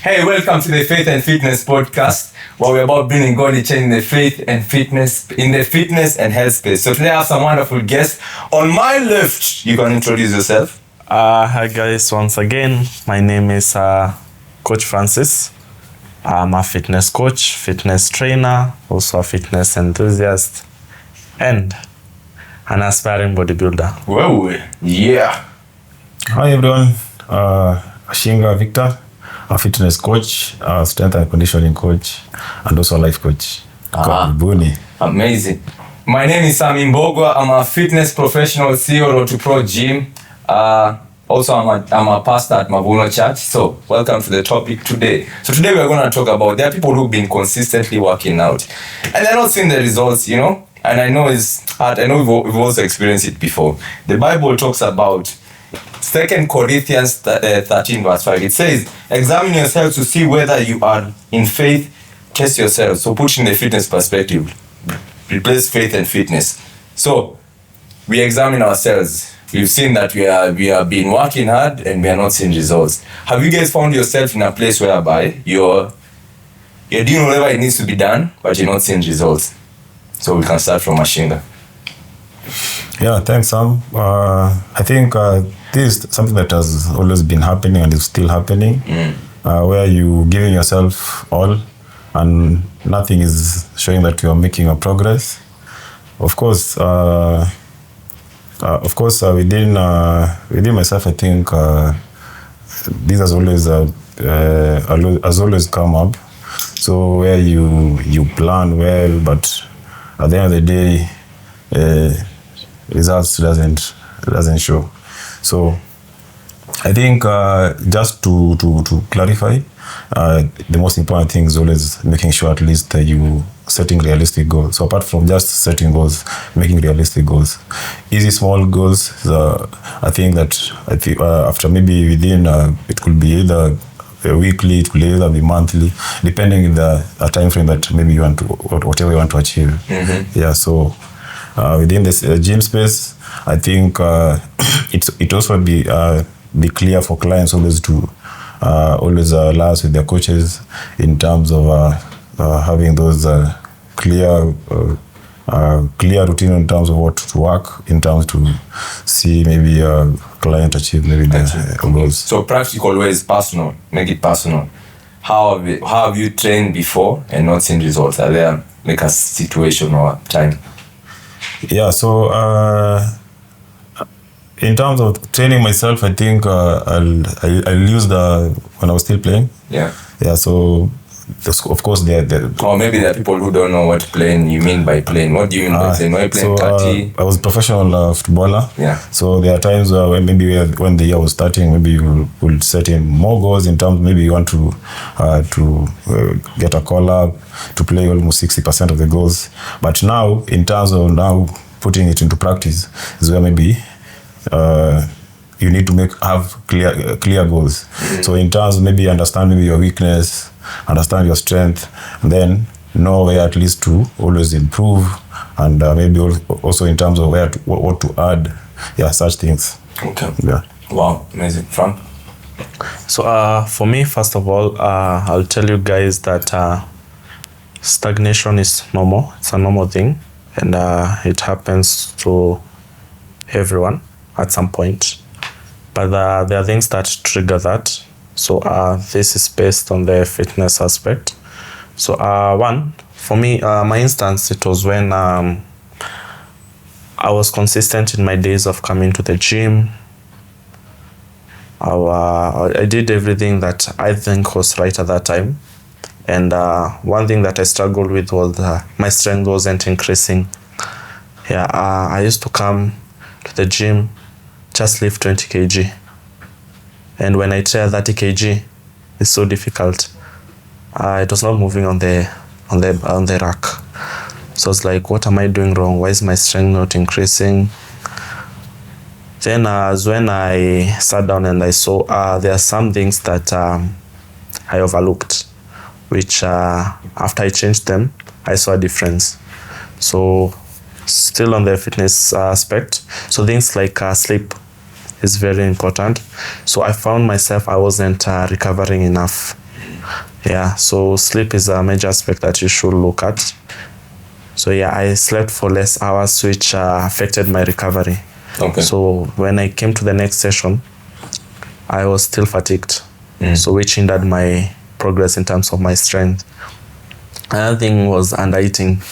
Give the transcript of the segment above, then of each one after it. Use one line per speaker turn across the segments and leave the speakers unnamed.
Hey, welcome to the Faith and Fitness podcast, where we're about bringing godly change in the faith and fitness, and health space. So today I have some wonderful guests. On my left, you can introduce yourself.
Hi guys, once again, my name is Coach Francis. I'm a fitness coach, fitness trainer, also a fitness enthusiast, and an aspiring bodybuilder.
Whoa, yeah.
Hi everyone, Ashinga Victor, a fitness coach, strength and conditioning coach, and also a life coach. Karibuni.
Amazing. My name is Sammy. I'm a fitness professional, CEO Road to Pro Gym. Also, I'm a pastor at Mavuno Church. So, welcome to the topic today. So, today we're going to talk about there are people who've been consistently working out, and they're not seeing the results, you know. And I know it's hard. I know we've also experienced it before. The Bible talks about 2 Corinthians 13 verse 5. It says, examine yourselves to see whether you are in faith. Test yourselves. So put in the fitness perspective. Replace faith and fitness. So we examine ourselves. We've seen that we have been working hard and we are not seeing results. Have you guys found yourself in a place whereby you're doing whatever it needs to be done, but you're not seeing results? So we can start from Ashinga.
Yeah, thanks, Sam. I think this is something that has always been happening and is still happening, where you giving yourself all and nothing is showing that you are making a progress. Of course, within myself, I think this has always come up. So where you plan well, but at the end of the day, results doesn't show. So I think just to clarify, the most important thing is always making sure at least you setting realistic goals. So apart from just setting goals, making realistic goals, easy small goals. I think after maybe within it could be either weekly, it could either be monthly, depending on the time frame that maybe you want to, whatever you want to achieve. Mm-hmm. Yeah. So within this gym space, I think it also be clear for clients always to always liaise with their coaches in terms of having those clear routine in terms of what to work, in terms to see maybe a client achieve maybe their goals.
So practical ways, personal, make it personal. How have you trained before and not seen results? Are there like a situation or time?
Yeah, so in terms of training myself, I think I'll use when I was still playing.
Yeah.
Yeah, so of course
or maybe there are people who don't know what playing you mean by playing. What do you mean by playing? Why playing kati?
I was a professional footballer.
Yeah.
So there are times when the year was starting, maybe you would set in more goals in terms, maybe you want to get a call up to play almost 60% of the goals. But now, in terms of now putting it into practice, is where maybe you need to have clear goals. Mm-hmm. So in terms of maybe understand maybe your weakness, understand your strength, and then know where at least to always improve, and maybe also in terms of what to add. Yeah, such things.
Okay.
Yeah.
Wow, amazing. Frank?
So for me, first of all, I'll tell you guys that stagnation is normal. It's a normal thing, and it happens to everyone at some point. But there are things that trigger that. So this is based on the fitness aspect. So one, for me, my instance, it was when I was consistent in my days of coming to the gym. I did everything that I think was right at that time. And one thing that I struggled with was my strength wasn't increasing. Yeah, I used to come to the gym, just lift 20 kg. And when I try 30 kg, it's so difficult. It was not moving on the rack. So it's like, what am I doing wrong? Why is my strength not increasing? Then as when I sat down and I saw there are some things that I overlooked, which after I changed them, I saw a difference. So still on the fitness aspect, so things like sleep is very important. So I found myself I wasn't recovering enough. Yeah, so sleep is a major aspect that you should look at. So yeah, I slept for less hours, which affected my recovery.
Okay.
So when I came to the next session, I was still fatigued. So which hindered my progress in terms of my strength. Another thing was under eating.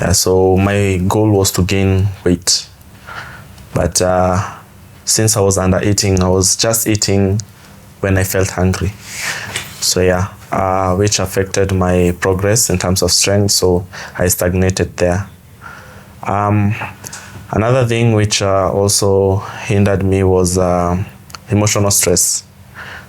Yeah, so my goal was to gain weight. But since I was under eating, I was just eating when I felt hungry. So yeah, which affected my progress in terms of strength. So I stagnated there. Another thing which also hindered me was emotional stress.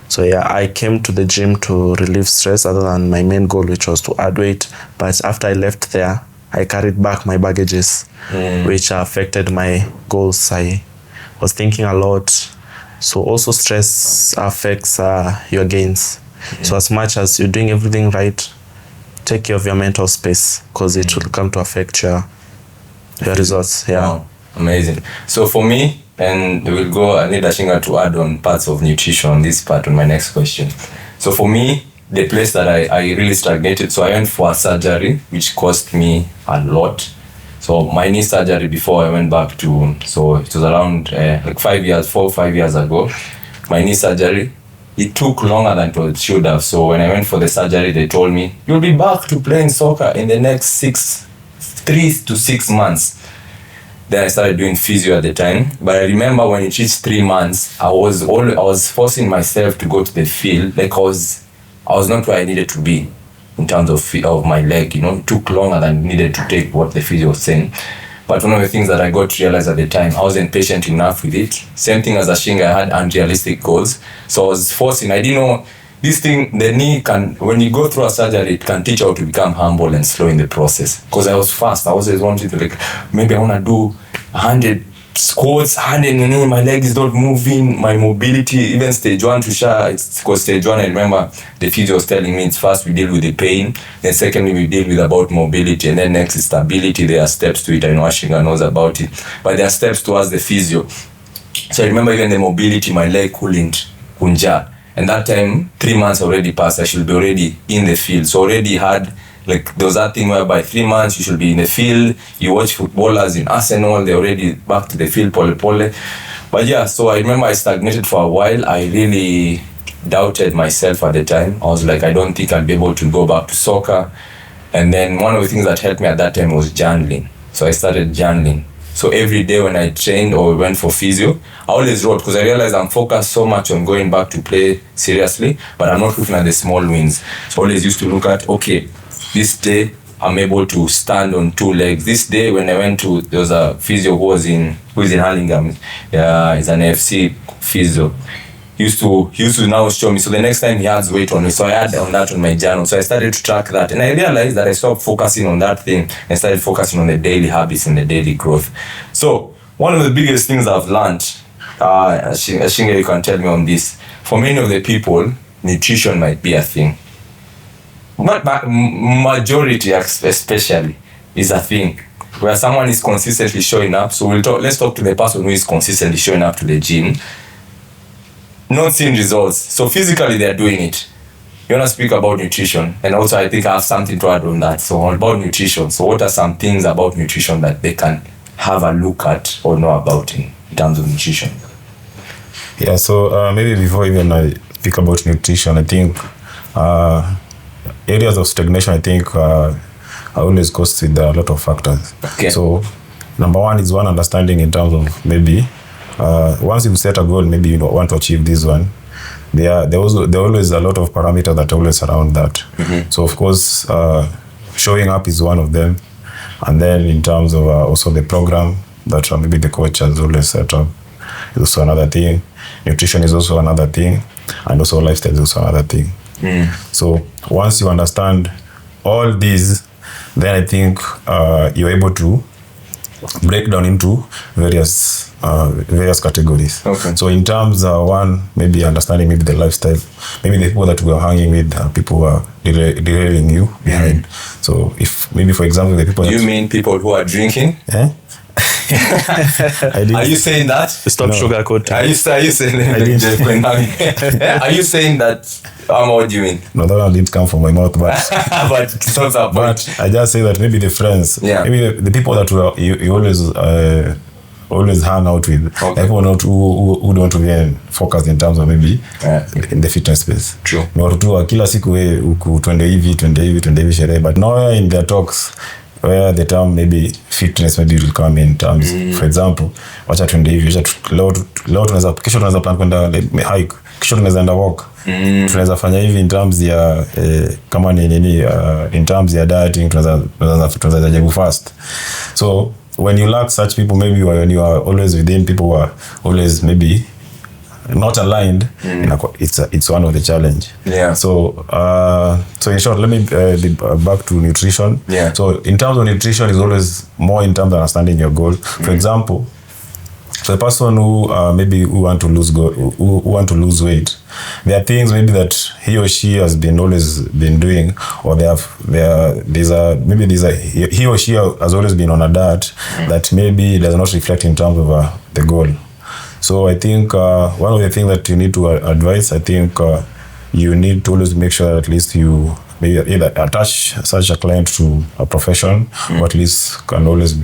So yeah, I came to the gym to relieve stress other than my main goal, which was to add weight. But after I left there, I carried back my baggages, which affected my goals. I was thinking a lot. So also stress affects your gains. So as much as you're doing everything right, take care of your mental space, because it will come to affect your results. Yeah.
Wow. Amazing. So for me, and we'll go, I need Ashinga to add on parts of nutrition on this part on my next question. So for me, the place that I really stagnated, so I went for a surgery, which cost me a lot. So my knee surgery before I went back to, so it was around like 4 or 5 years ago. My knee surgery, it took longer than it should have. So when I went for the surgery, they told me, you'll be back to playing soccer in the next 3 to 6 months. Then I started doing physio at the time. But I remember when it reached 3 months, I was forcing myself to go to the field. Like I was not where I needed to be in terms of my leg. It took longer than it needed to take what the physio was saying. But one of the things that I got to realize at the time, I wasn't patient enough with it. Same thing as Ashinga, I had unrealistic goals. So I was forcing, I didn't know this thing, the knee can, when you go through a surgery, it can teach you how to become humble and slow in the process. Because I was fast. I was always wanting to maybe I want to do 100 squats, 100, my leg is not moving, my mobility, even stage 1 to share, it's because stage 1, I remember the physio was telling me it's first we deal with the pain, then secondly we deal with about mobility, and then next is stability. There are steps to it. I know Ashinga knows about it, but there are steps towards the physio. So I remember even the mobility, my leg couldn't kunja. And that time, 3 months already passed, I should be already in the field. So already had, there was that thing where by 3 months you should be in the field. You watch footballers in Arsenal, they're already back to the field, pole. But yeah, so I remember I stagnated for a while. I really doubted myself at the time. I was like, I don't think I'll be able to go back to soccer. And then one of the things that helped me at that time was journaling. So I started journaling. So every day when I trained or went for physio, I always wrote, because I realized I'm focused so much on going back to play seriously, but I'm not looking at the small wins. So I always used to look at, okay, this day I'm able to stand on 2 legs. This day when I went to, there was a physio who is in Hurlingham. Yeah, he's an AFC physio. He used to now show me. So the next time he adds weight on me. So I had on that on my journal. So I started to track that. And I realized that I stopped focusing on that thing and started focusing on the daily habits and the daily growth. So one of the biggest things I've learned, Ashinga, you can tell me on this. For many of the people, nutrition might be a thing. But majority especially is a thing. Where someone is consistently showing up. So let's talk to the person who is consistently showing up to the gym. Not seeing results. So physically they're doing it. You want to speak about nutrition, and also I think I have something to add on that. So about nutrition. So what are some things about nutrition that they can have a look at or know about in terms of nutrition?
Yeah, so maybe before even I speak about nutrition, I think areas of stagnation, I think always goes with a lot of factors.
Okay.
So number one is one understanding in terms of maybe once you set a goal, maybe you want to achieve this one. There always a lot of parameters that always surround that. Mm-hmm. So of course, showing up is one of them, and then in terms of also the program that maybe the coach has always set up is also another thing. Nutrition is also another thing, and also lifestyle is also another thing. Mm. So once you understand all these, then I think you're able to break down into various categories. Okay. So in terms one, maybe understanding maybe the lifestyle, maybe the people that we are hanging with, people who are derailing you behind. So if maybe for example the people
you mean people who are drinking?
Eh?
Are you saying that?
Stop sugarcoating.
Are you saying that What do you mean?
No, that one didn't come from my mouth, but
But it's not a point.
but I just say that maybe the friends,
Yeah.
maybe the people that you always hang out with,
Okay.
people not who don't really focus in terms of maybe in the fitness space.
True.
Ni watu tu wa kila siku we twende hivi sherehe, but nowhere in their talks where the term maybe fitness maybe will come in terms. For example, wacha twende hivi, leo tunaweza, kesho tunaweza plan kwenda hike, kesho tunaweza enda walk. Tunaweza fanya hivi in terms ya kama ni nini in terms ya dieting, tunaweza jaribu fast. So when you lack such people, maybe when you are always within people who are always maybe not aligned, it's one of the challenge.
Yeah.
So in short, let me be back to nutrition.
Yeah.
So in terms of nutrition, is always more in terms of understanding your goal. For example, for the person who maybe who want to lose weight, there are things maybe that he or she has always been doing, or he or she has always been on a diet that maybe does not reflect in terms of the goal. So I think one of the things that you need to advise, I think you need to always make sure that at least you maybe either attach such a client to a profession, or at least can always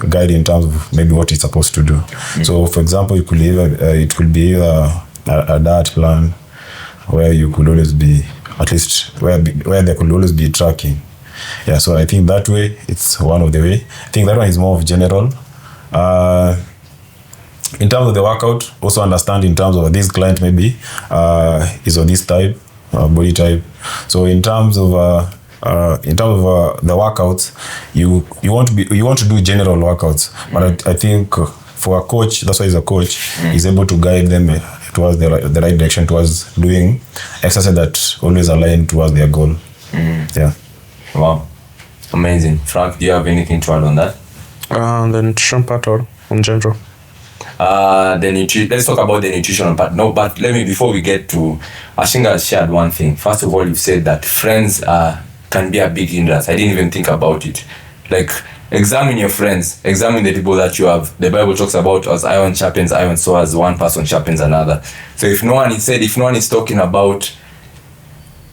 guide in terms of maybe what it's supposed to do. So for example, it could be either a diet plan where you could always be, at least where there could always be tracking. Yeah, so I think that way it's one of the way. I think that one is more of general. In terms of the workout, also understand in terms of this client maybe is of this type, body type. So in terms of the workouts, you want to do general workouts, but I think for a coach, that's why he's a coach, he's able to guide them towards the right direction, towards doing exercise that always align towards their goal. Yeah.
Wow, amazing. Frank, do you have anything to add on that?
The nutrition part or in general?
Let's talk about the nutritional part. No, but before we get to, Ashinga has shared one thing. First of all, you said that friends can be a big hindrance. I didn't even think about it. Like, examine your friends, examine the people that you have. The Bible talks about as iron sharpens iron, so as one person sharpens another. So if no one is talking about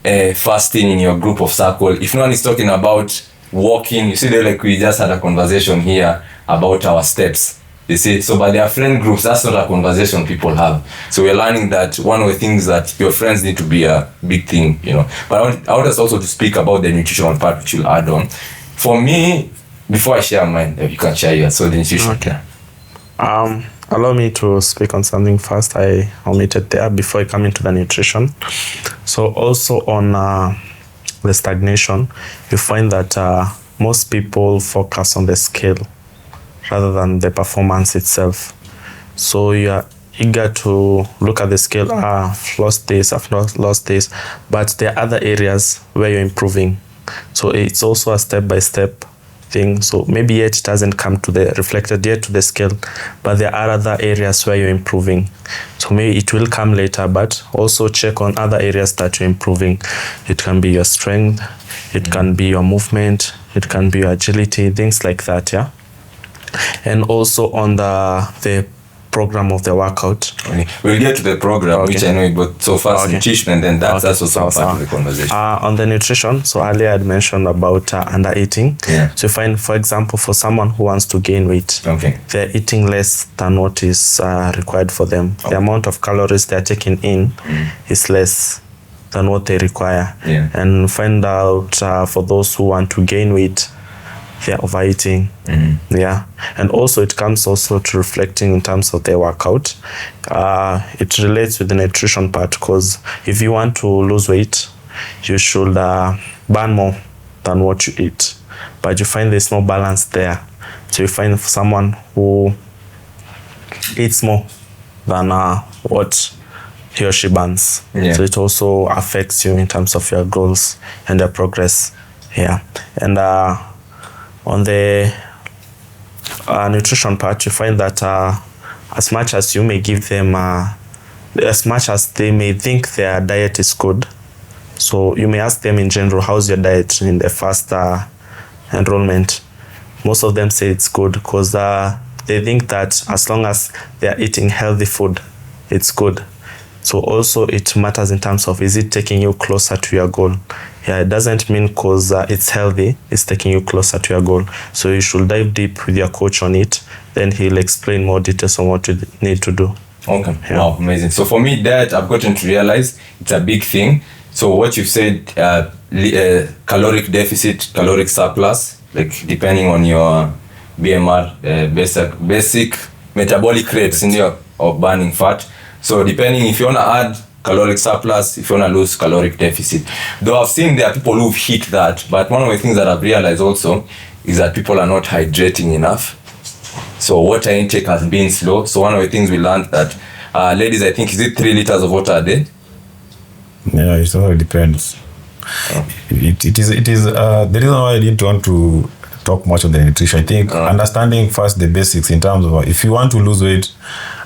fasting in your group of circle, if no one is talking about walking, you see, like we just had a conversation here about our steps. You see, so by their friend groups, that's not a conversation people have. So we're learning that one of the things that your friends need to be a big thing, you know. But I want us also to speak about the nutritional part, which you'll add on. For me, before I share mine, you can share yours. So the nutrition.
Okay. Allow me to speak on something first. I omitted there before I come into the nutrition. So also on the stagnation, you find that most people focus on the scale rather than the performance itself. So you are eager to look at the scale, I've lost this, I've not lost this, but there are other areas where you're improving. So it's also a step-by-step thing. So maybe yet it hasn't come to the reflected yet to the scale, but there are other areas where you're improving. So maybe it will come later, but also check on other areas that you're improving. It can be your strength, it can be your movement, it can be your agility, things like that, yeah. And also on the program of the workout.
Okay. We'll get to the program,
Okay.
which I know, but so first nutrition, and then that's
Okay.
also part of the conversation.
On the nutrition, so earlier I had mentioned about under eating.
Yeah.
So you find, for example, for someone who wants to gain weight,
Okay.
they're eating less than what is required for them. The amount of calories they're taking in is less than what they require.
Yeah.
And find out for those who want to gain weight, they're overeating. Yeah. And also it comes also to reflecting in terms of their workout. It relates with the nutrition part, because if you want to lose weight, you should burn more than what you eat. But you find there's no balance there. So you find someone who eats more than what he or she burns.
Yeah.
So it also affects you in terms of your goals and your progress. Yeah. And on the nutrition part, you find that as much as you may give them, as much as they may think their diet is good, so you may ask them in general, how's your diet in the first enrollment? Most of them say it's good, because they think that as long as they're eating healthy food, it's good. So also it matters in terms of, is it taking you closer to your goal? Yeah, it doesn't mean because it's healthy, it's taking you closer to your goal. So you should dive deep with your coach on it. Then he'll explain more details on what you need to do.
Okay.
Yeah.
Wow, amazing. So for me, that I've gotten to realize it's a big thing. So what you've said, caloric deficit, caloric surplus, like depending on your BMR, basic metabolic rates in your of burning fat. So depending if you want to add caloric surplus, if you want to lose caloric deficit. Though I've seen there are people who've hit that, but one of the things that I've realized also is that people are not hydrating enough. So water intake has been slow. So one of the things we learned that, ladies, I think, is it 3 liters of water a day?
Yeah, it all depends. It is the reason why I didn't want to talk much on the nutrition. I think understanding first the basics in terms of if you want to lose weight,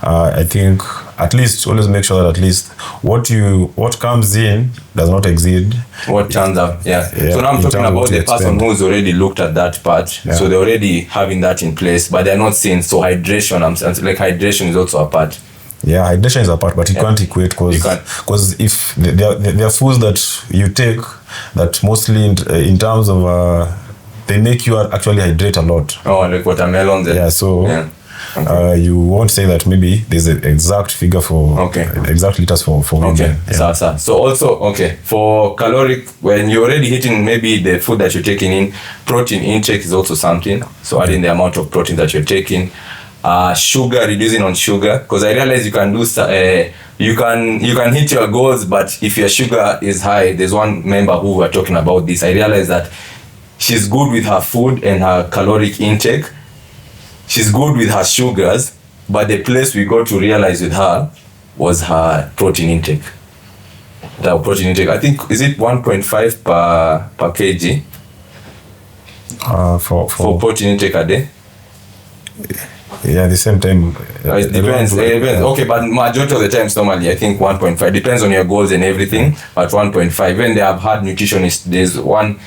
I think at least always make sure that at least what comes in does not exceed
what turns out. Yeah. So now I'm talking about the person who's already looked at that part. Yeah. So they're already having that in place, but they're not seeing. So hydration, hydration is also a part.
Yeah, hydration is a part, but you can't equate because if there are foods that you take that mostly in terms of they make you actually hydrate a lot.
Oh, like watermelons.
Yeah, so okay. You won't say that maybe there's an exact figure for exact liters for women.
Okay.
Yeah.
So also for caloric, when you're already hitting maybe the food that you're taking in, protein intake is also something. So adding the amount of protein that you're taking. Sugar, reducing on sugar, because I realize you can do you can hit your goals, but if your sugar is high, there's one member who were talking about this. I realized that she's good with her food and her caloric intake. She's good with her sugars, but the place we got to realize with her was her protein intake. The protein intake, I think, is it 1.5 per kg for protein intake a day?
Yeah, at the same time.
It depends. Okay, but majority of the times normally I think 1.5. Depends on your goals and everything, but 1.5. When they have had nutritionists, there's one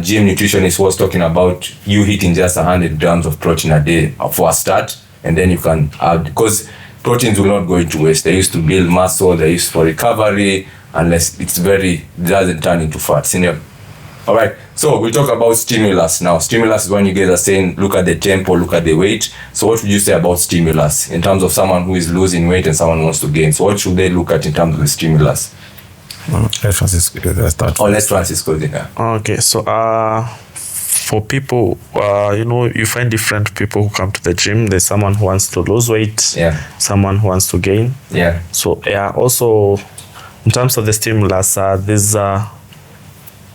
gym nutritionist was talking about you hitting just 100 grams of protein a day for a start, and then you can add, because proteins will not go into waste. They used to build muscle, they used for recovery, unless it doesn't turn into fat. Senior. All right, so we'll talk about stimulus now. Stimulus is when you guys are saying, look at the tempo, look at the weight. So what would you say about stimulus in terms of someone who is losing weight and someone who wants to gain? So what should they look at in terms of the stimulus?
Let Francisco start.
Let's Francisco then.
Okay, so for people, you find different people who come to the gym. There's someone who wants to lose weight, someone who wants to gain.
Yeah.
So also in terms of the stimulus, there's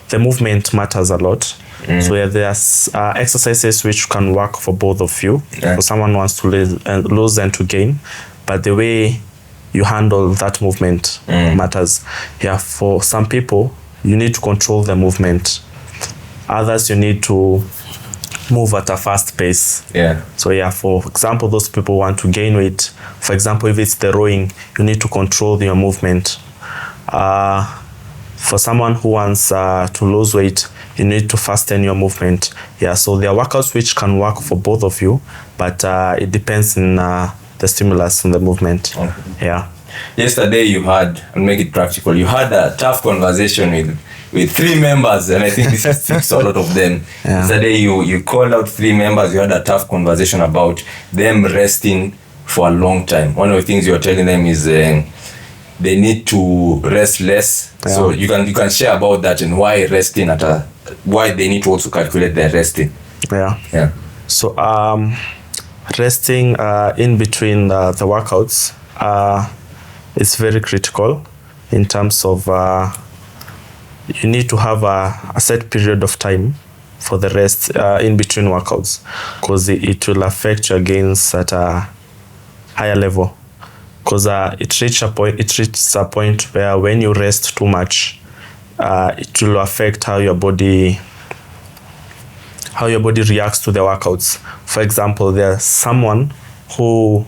the movement matters a lot. So there's exercises which can work for both of you. For someone who wants to lose and to gain, but the way you handle that movement matters. Yeah, for some people, you need to control the movement. Others, you need to move at a fast pace.
Yeah.
So for example, those people want to gain weight. For example, if it's the rowing, you need to control your movement. For someone who wants to lose weight, you need to fasten your movement. Yeah, so there are workouts which can work for both of you, but it depends on the stimulus and the movement. Yeah.
Yesterday you had, and make it practical, you had a tough conversation with 3 members, and I think this speaks to a lot of them. Yesterday you called out 3 members, you had a tough conversation about them resting for a long time. One of the things you were telling them is they need to rest less. So you can share about that and why resting why they need to also calculate their resting.
Yeah. So resting in between the workouts is very critical in terms of you need to have a set period of time for the rest in between workouts, because it will affect your gains at a higher level. Because it reaches a point where when you rest too much, it will affect how your body reacts to the workouts. For example, there's someone who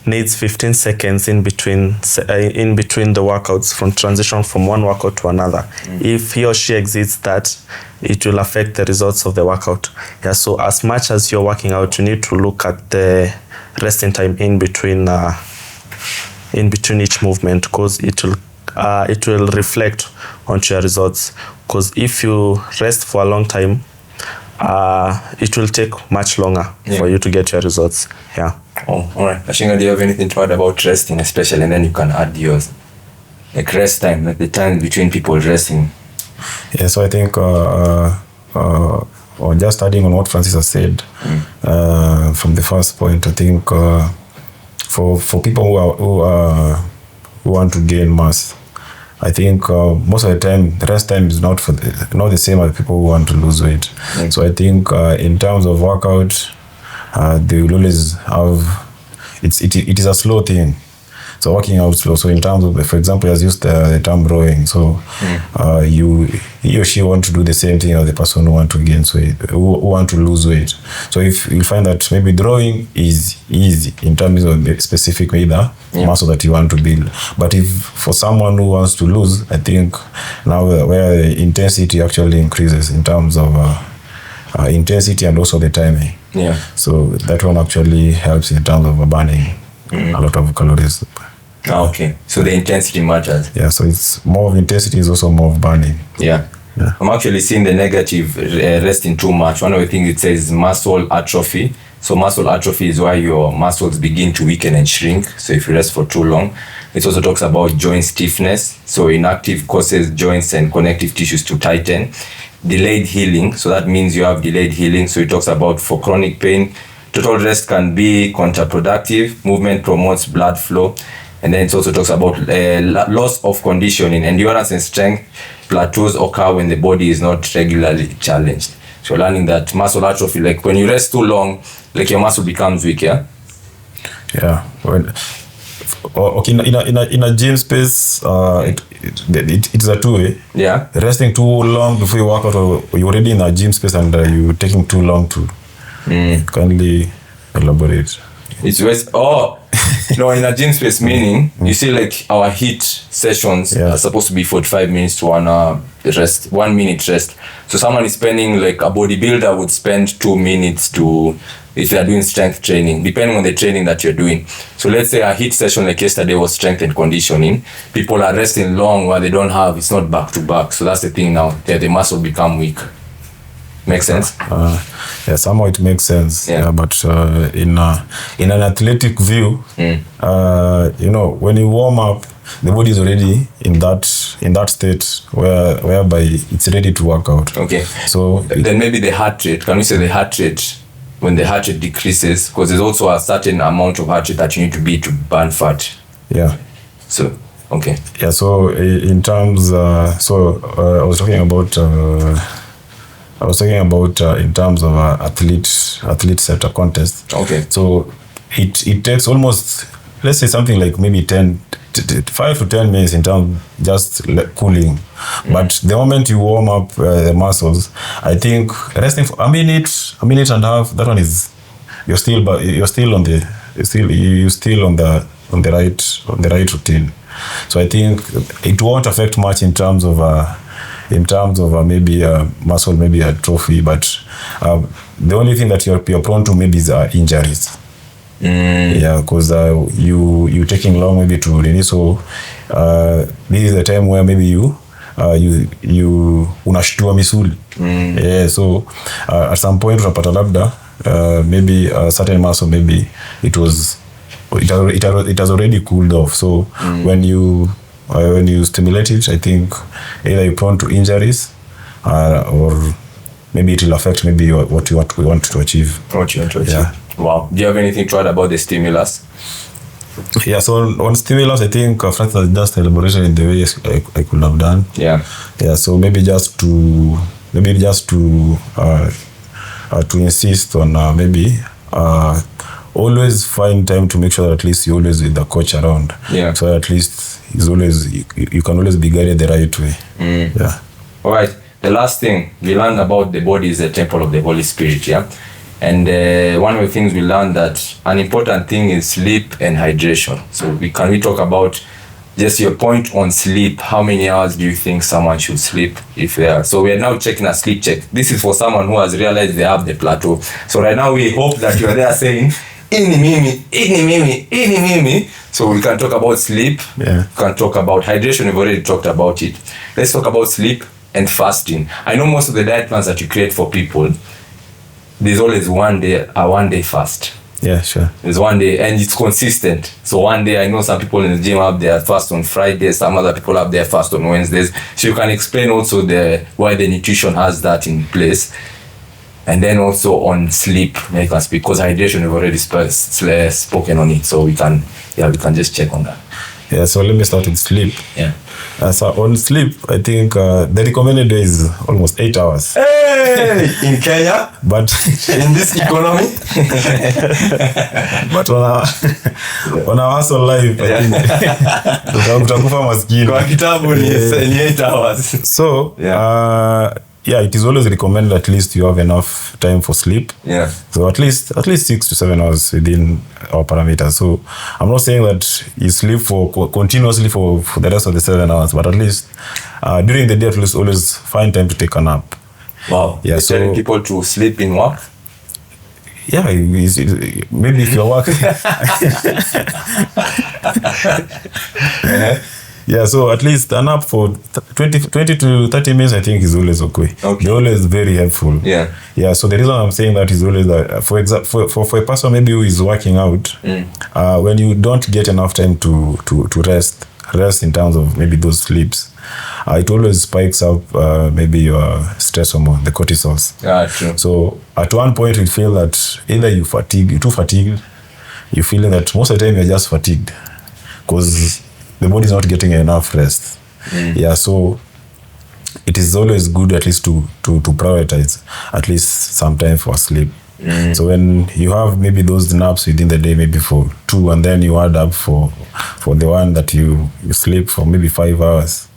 needs 15 seconds in between the workouts from transition from one workout to another. If he or she exceeds that, it will affect the results of the workout. So as much as you're working out, you need to look at the resting time in between in between each movement, because it will reflect onto your results. Because if you rest for a long time, it will take much longer for you to get your results. Yeah.
Oh, all right. Ashinga, do you have anything to add about resting, especially, and then you can add yours? Like rest time, like the time between people resting.
Yeah, so I think or just adding on what Francis has said from the first point, I think for people who want to gain mass, I think most of the time the rest time is not the same as people who want to lose weight. So I think in terms of workout, they will always have it is a slow thing. So working out slow. So in terms of, for example, as used the term rowing. So he or she want to do the same thing as the person who want to gain weight, who want to lose weight. So if you find that maybe drawing is easy in terms of the specific muscle that you want to build, but if for someone who wants to lose, I think now where the intensity actually increases in terms of intensity and also the timing.
Yeah.
So that one actually helps in terms of burning a lot of calories.
Okay. So the intensity matters.
Yeah, so it's more of intensity is also more of burning.
Yeah. I'm actually seeing the negative resting too much. One of the things it says is muscle atrophy. So muscle atrophy is why your muscles begin to weaken and shrink. So if you rest for too long. It also talks about joint stiffness. So inactive causes joints and connective tissues to tighten. Delayed healing. So that means you have delayed healing. So it talks about for chronic pain, total rest can be counterproductive. Movement promotes blood flow. And then it also talks about loss of conditioning. Endurance and strength plateaus occur when the body is not regularly challenged. So learning that muscle atrophy, like when you rest too long, like your muscle becomes weak, yeah?
Yeah. Okay, in a gym space, it's a two-way.
Yeah.
Resting too long before you work out, or you're already in a gym space and you're taking too long to kindly elaborate.
It's waste. Oh, no, in a gym space, meaning you see like our HIIT sessions are supposed to be 45 minutes to 1 hour rest, 1 minute rest. So someone is spending, like a bodybuilder would spend 2 minutes to, if they are doing strength training, depending on the training that you're doing. So let's say a HIIT session like yesterday was strength and conditioning. People are resting long where they don't have, it's not back to back. So that's the thing now, the muscle become weak. Makes sense?
Yeah, somehow it makes sense. Yeah, but in an athletic view, you know, when you warm up, the body is already in that state whereby it's ready to work out.
Okay.
So
then maybe the heart rate. Can we say the heart rate? When the heart rate decreases, because there's also a certain amount of heart rate that you need to be to burn fat.
Yeah.
So okay.
Yeah. So in terms, I was talking about. In terms of athlete setup contest. Okay. So it takes almost, let's say something like maybe 5 to 10 minutes in terms of just cooling. But the moment you warm up the muscles, I think resting for a minute and a half, that one is you're still on the right routine. So I think it won't affect much in terms of maybe muscle, maybe atrophy, but the only thing that you're prone to maybe is injuries. Yeah, because you taking long maybe to release. So this is the time where maybe you unashtua misuli. Yeah, so at some point unapata labda maybe a certain muscle, maybe it has already cooled off. So when you stimulate it, I think either you're prone to injuries or maybe it will affect maybe what we want to achieve. Yeah.
Wow. Do you have anything to add about the stimulus?
Yeah, so on stimulus, I think Francis has just elaborated in the way I could have done. Yeah. Yeah, so maybe just to insist on maybe always find time to make sure that at least you're always with the coach around. Yeah. So at least you can always be guided the right way. Yeah.
All right. The last thing we learned about the body is the temple of the Holy Spirit. Yeah. And one of the things we learned that an important thing is sleep and hydration. So we talk about just your point on sleep. How many hours do you think someone should sleep if they are? So we are now checking a sleep check. This is for someone who has realized they have the plateau. So right now we hope that you're there saying, ini mimi. So we can talk about sleep.
Yeah.
We can talk about hydration. We've already talked about it. Let's talk about sleep and fasting. I know most of the diet plans that you create for people, there's always one day fast.
Yeah, sure.
There's one day, and it's consistent. So one day, I know some people in the gym have their fast on Fridays, some other people have their fast on Wednesdays. So you can explain also why the nutrition has that in place. And then also on sleep, you can speak, because hydration, we've already spoken on it. So we can just check on that.
Yeah, so let me start with sleep.
Yeah.
So on sleep, I think the recommended day is almost 8 hours.
Hey, in Kenya,
But
in this economy.
but on our hustle life, I think utakufa maskini.
Kwa kitabu ni 8 hours.
So it is always recommended at least you have enough time for sleep.
Yeah.
So at least 6 to 7 hours within our parameters. So I'm not saying that you sleep continuously for the rest of the 7 hours, but at least during the day at least always find time to take a nap.
Wow.
Yeah,
You're telling people to sleep in work?
Yeah, maybe if you're working. Yeah, so at least a nap for 20 to 30 minutes, I think, is always okay. They're always very helpful.
Yeah.
Yeah, so the reason I'm saying that is always that, for a person maybe who is working out, when you don't get enough time to rest in terms of maybe those sleeps, it always spikes up maybe your stress hormone, the cortisols.
Yeah, true.
So at one point you feel that either you're too fatigued, you feel that most of the time you're just fatigued because the body is not getting enough rest. Yeah, so it is always good at least to prioritize at least some time for sleep. So when you have maybe those naps within the day, maybe for 2, and then you add up for the one that you sleep for maybe 5 hours,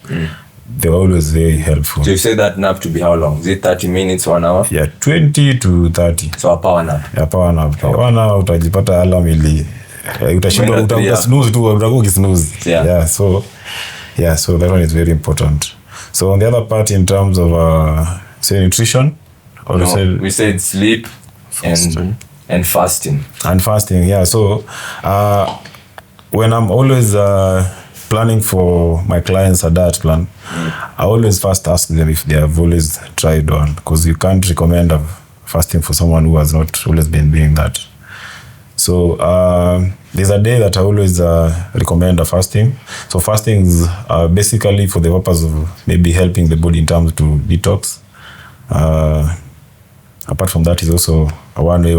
they're always very helpful.
So you say that nap to be how long? Is it 30 minutes, 1 hour?
Yeah, 20 to 30.
So a power nap.
Yeah, power nap. Okay. 1 hour utajipata alarm ili utashindwa utasnooze tu utakuwa ukisnooze. Yeah, so that one is very important. So on the other part, in terms of say nutrition, or
we said sleep and fasting.
And fasting, yeah. So when I'm always planning for my clients a diet plan, I always first ask them if they have always tried one, because you can't recommend fasting for someone who has not always been doing that. So there's a day that I always recommend a fasting. So fasting is basically for the purpose of maybe helping the body in terms to detox. Apart from that, is also a one way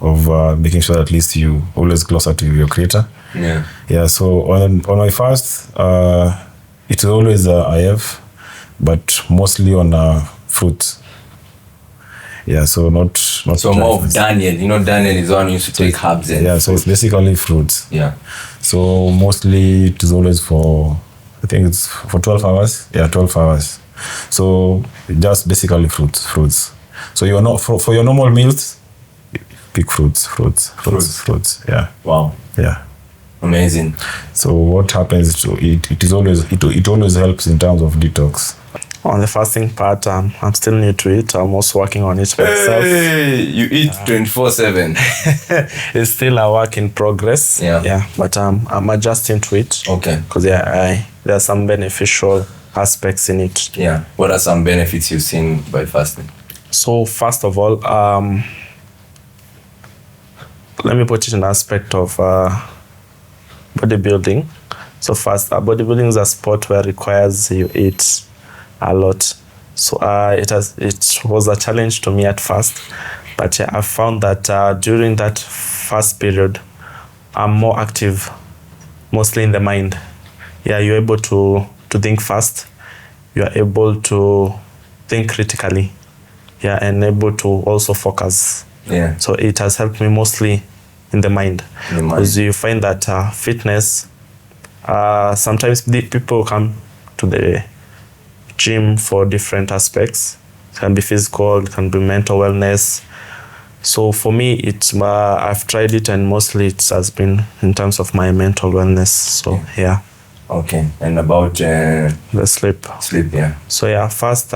of making sure that at least you always closer to your creator. Yeah. So on my fast, it's always IF, but mostly on fruits. Yeah, so not
so more of Daniel. You know, Daniel is one who used to take herbs and
so it's basically fruits.
Yeah.
So mostly it is always I think it's for 12 hours. Yeah, 12 hours. So just basically fruits. So you're not for your normal meals, pick fruits. Yeah.
Wow.
Yeah.
Amazing.
So what happens? It always helps in terms of detox.
On the fasting part, I'm still new to it. I'm also working on it myself.
Hey, you eat 24/7.
It's still a work in progress.
Yeah.
But I'm adjusting to it.
Okay.
Because there are some beneficial aspects in it.
Yeah. What are some benefits you've seen by fasting? So
first of all, let me put it in the aspect of bodybuilding. So first, bodybuilding is a sport where it requires you eat a lot. So it was a challenge to me at first, but I found that during that first period, I'm more active, mostly in the mind. Yeah, you're able to think fast. You're able to think critically. Yeah, and able to also focus.
Yeah.
So it has helped me mostly in the mind. Because you find that fitness, sometimes people come to the gym for different aspects. It can be physical, it can be mental wellness. So for me, I've tried it, and mostly it has been in terms of my mental wellness. So yeah.
Okay. And about
the sleep.
Sleep, yeah.
So yeah, first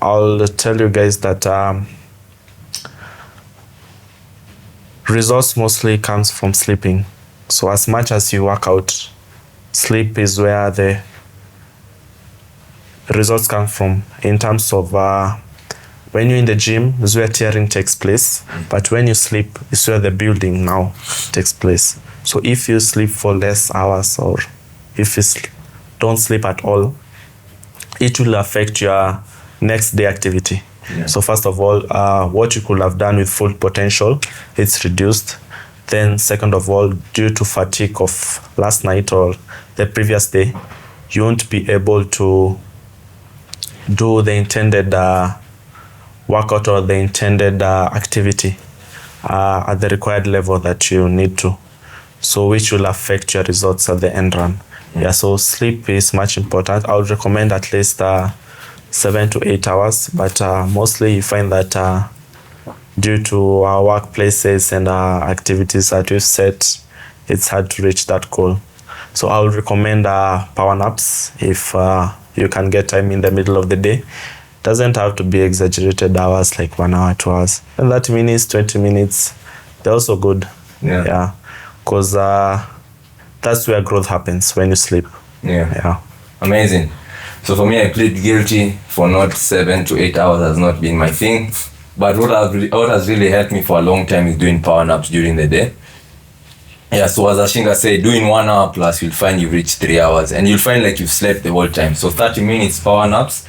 I'll tell you guys that results mostly comes from sleeping. So as much as you work out, sleep is where the results come from. In terms of when you're in the gym, is where tearing takes place. But when you sleep, is where the building now takes place. So if you sleep for less hours, or if you don't sleep at all, it will affect your next day activity. Yeah. So first of all, what you could have done with full potential, it's reduced. Then second of all, due to fatigue of last night or the previous day, you won't be able to do the intended workout or the intended activity at the required level that you need to. So which will affect your results at the end run. Yeah, so sleep is much important. I would recommend at least 7 to 8 hours, but mostly you find that due to our workplaces and activities that we've set, it's hard to reach that goal. So I would recommend power naps if you can get time in the middle of the day. Doesn't have to be exaggerated hours like 1 hour, 2 hours. And 30 minutes, 20 minutes, they're also good. Yeah. Because that's where growth happens, when you sleep. Yeah.
Amazing. So for me, I plead guilty for not 7 to 8 hours has not been my thing. But what has really helped me for a long time is doing power naps during the day. Yeah, so as Ashinga said, doing 1 hour plus, you'll find you reach 3 hours. And you'll find like you've slept the whole time. So 30 minutes power naps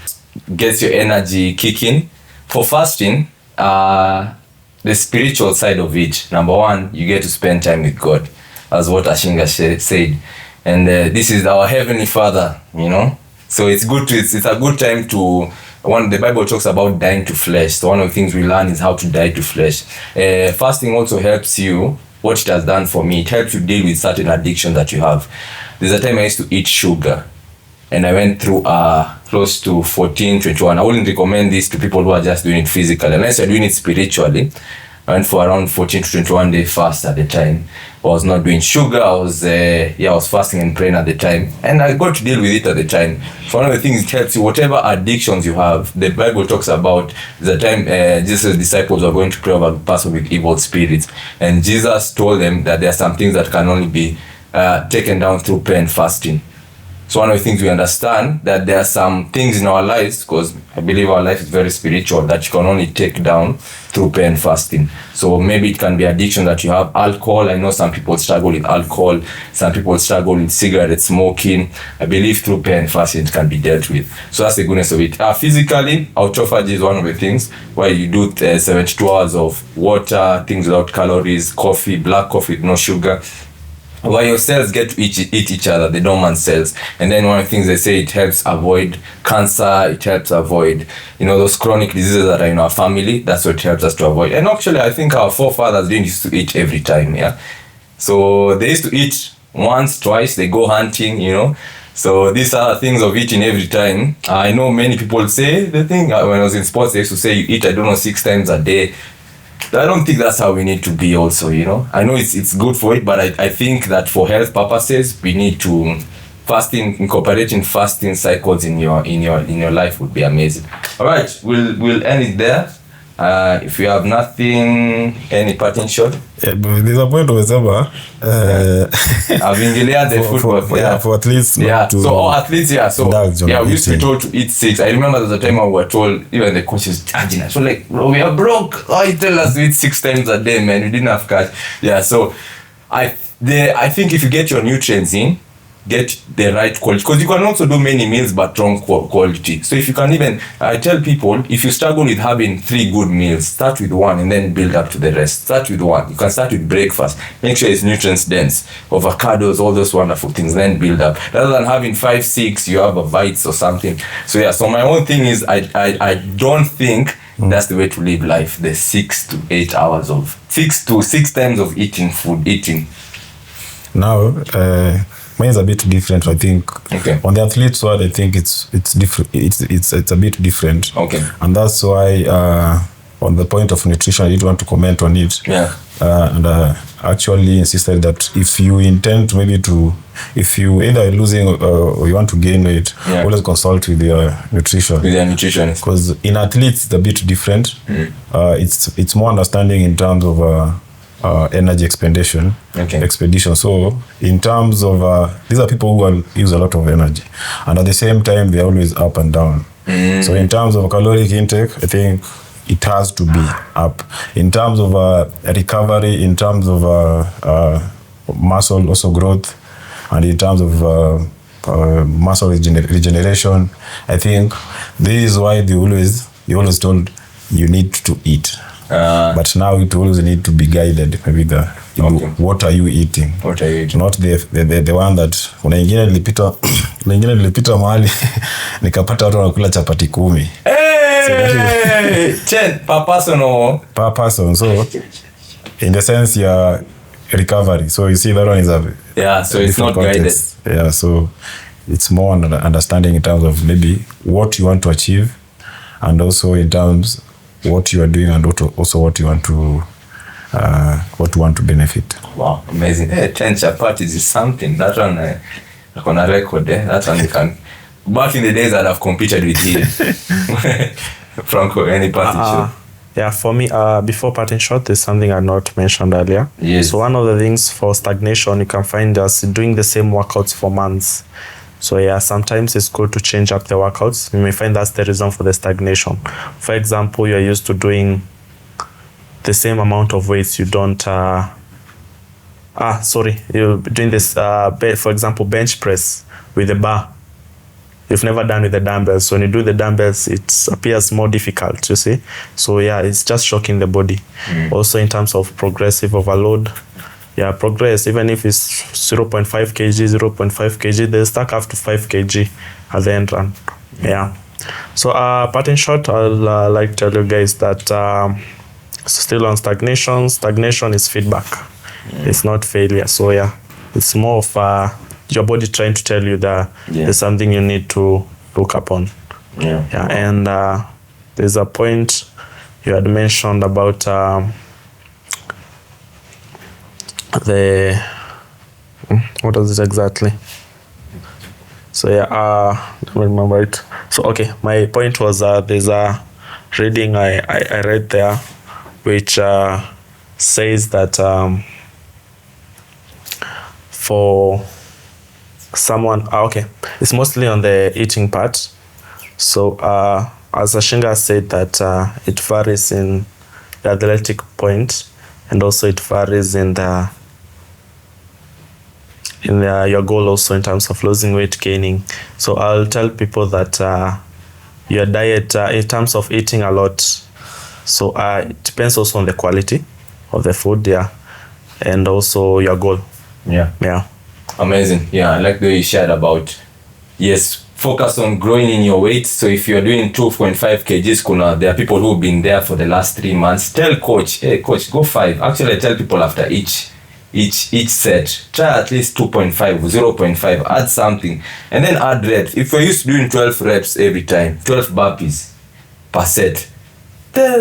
gets your energy kicking. For fasting, the spiritual side of it, number one, you get to spend time with God, as what Ashinga said. And this is our Heavenly Father, you know. So it's a good time to, the Bible talks about dying to flesh. So one of the things we learn is how to die to flesh. Fasting also helps you, what it has done for me, it helps you deal with certain addiction that you have. There's a time I used to eat sugar, and I went through close to 14, 21. I wouldn't recommend this to people who are just doing it physically, unless you're doing it spiritually. I went for around 14 to 21 day fast at the time. I was not doing sugar. I was fasting and praying at the time, and I got to deal with it at the time. So one of the things it helps you, whatever addictions you have, the Bible talks about the time Jesus' disciples were going to pray over the person with evil spirits, and Jesus told them that there are some things that can only be taken down through prayer and fasting. So one of the things we understand, that there are some things in our lives, because I believe our life is very spiritual, that you can only take down through prayer and fasting. So maybe it can be addiction that you have. Alcohol, I know some people struggle with alcohol. Some people struggle with cigarette smoking. I believe through prayer and fasting it can be dealt with. So that's the goodness of it. Physically, autophagy is one of the things where you do 72 hours of water, things without calories, coffee, black coffee with no sugar, where your cells get to eat each other, the dormant cells. And then one of the things they say, it helps avoid cancer, it helps avoid, those chronic diseases that are in our family. That's what it helps us to avoid. And actually, I think our forefathers didn't used to eat every time, yeah. So they used to eat once, twice, they go hunting, So these are things of eating every time. I know many people say, the thing, when I was in sports, they used to say you eat, 6 times a day. I don't think that's how we need to be also, I know it's good for it, but I think that for health purposes, we need to incorporating fasting cycles in your life would be amazing. All right, we'll end it there. If you have nothing, any parting shot?
Yeah, but there's a point of
I've ingeled the football.
For athletes.
Athletes, So we used to be told to eat 6. I remember there was a time we were told, even the coaches charging us. So like, bro, we are broke. Oh, you tell us to eat 6 times a day, man. We didn't have cash. Yeah, so I think if you get your nutrients in, get the right quality, because you can also do many meals but wrong quality. So if you can I tell people, if you struggle with having 3 good meals, start with 1 and then build up to the rest. Start with 1. You can start with breakfast. Make sure it's nutrients dense, avocados, all those wonderful things, then build up. Rather than having 5, 6, you have a bites or something. So yeah, so my own thing is I don't think that's the way to live life. The 6 to 8 hours of 6 to 6 times of eating.
Now, mine is a bit different, I think.
Okay.
On the athlete side, I think it's different. It's a bit different.
Okay.
And that's why on the point of nutrition, I did want to comment on it.
Yeah.
And actually insisted that if you intend if you either losing or you want to gain weight, always consult with your nutrition.
With your nutritionist.
Because in athletes, it's a bit different. It's more understanding in terms of energy expedition. So in terms of these are people who use a lot of energy, and at the same time they're always up and down. So in terms of caloric intake, I think it has to be up. In terms of recovery, in terms of muscle also growth, and in terms of muscle regeneration, I think this is why you always told you need to eat. But now it always need to be guided with what are you eating?
What are you eating?
Not the one that kuna ingine nilipita mahali nikapata watu wanakula chapati 10.
Hey! 10 per person or
per person. So in the sense recovery. So you see that one is
so it's not
context. Guided. Yeah, so it's more understanding in terms of maybe what you want to achieve, and also in terms what you are doing, and also what you want to benefit.
Wow, amazing. 10 chapatis is something. That one on a record. That one you can. Back in the days I'd have competed with you. Franco, any parting shot?
Yeah, for me, before parting shot, there's something I not mentioned earlier.
Yes.
So one of the things for stagnation, you can find us doing the same workouts for months. So yeah, sometimes it's good to change up the workouts. You may find that's the reason for the stagnation. For example, you're used to doing the same amount of weights. You don't, you're doing this, for example, bench press with a bar. You've never done with the dumbbells. So when you do the dumbbells, it appears more difficult, you see. So yeah, it's just shocking the body. Also in terms of progressive overload, progress, even if it's 0.5 kg, they stack up to 5 kg at the end run. Yeah. So parting shot, I'll like to tell you guys that still on stagnation. Stagnation is feedback. It's not failure. So yeah, it's more of your body trying to tell you that there's something you need to look upon. And there's a point you had mentioned about what was it exactly? So I don't remember it. So okay, my point was there's a reading I read there which says that for someone, it's mostly on the eating part. So as Ashinga said that it varies in the athletic point, and also it varies in your goal also in terms of losing weight, gaining. So I'll tell people that your diet in terms of eating a lot, so it depends also on the quality of the food, and also your goal.
Amazing. I like the way you shared about focus on growing in your weight. So if you're doing 2.5 kgs, there are people who've been there for the last 3 months. Tell coach, hey coach, go 5. Actually, I tell people after each set, try at least 2.5, 0.5, add something, and then add reps. If you're used to doing 12 reps every time, 12 burpees per set,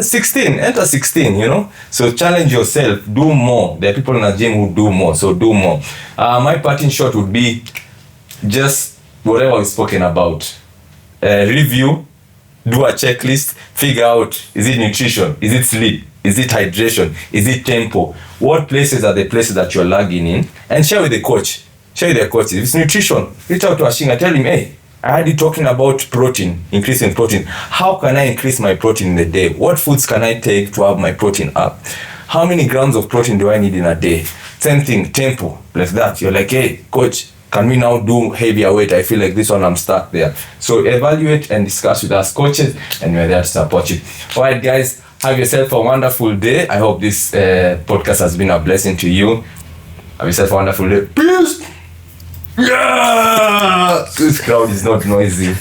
16, enter 16, So challenge yourself, do more. There are people in the gym who do more, so do more. My parting shot would be just whatever we've spoken about. Review, do a checklist, figure out, is it nutrition, is it sleep, is it hydration, is it tempo? What places are the places that you're lagging in? And share with the coach. Share with the coach. If it's nutrition, reach out to Ashinga, tell him, hey, I heard you talking about protein, increasing protein. How can I increase my protein in the day? What foods can I take to have my protein up? How many grams of protein do I need in a day? Same thing, tempo, like that. You're like, hey, coach, can we now do heavier weight? I feel like this one, I'm stuck there. So evaluate and discuss with us coaches, and we're there to support you. All right, guys, have yourself a wonderful day. I hope this podcast has been a blessing to you. Have yourself a wonderful day. Peace. Yeah! This crowd is not noisy.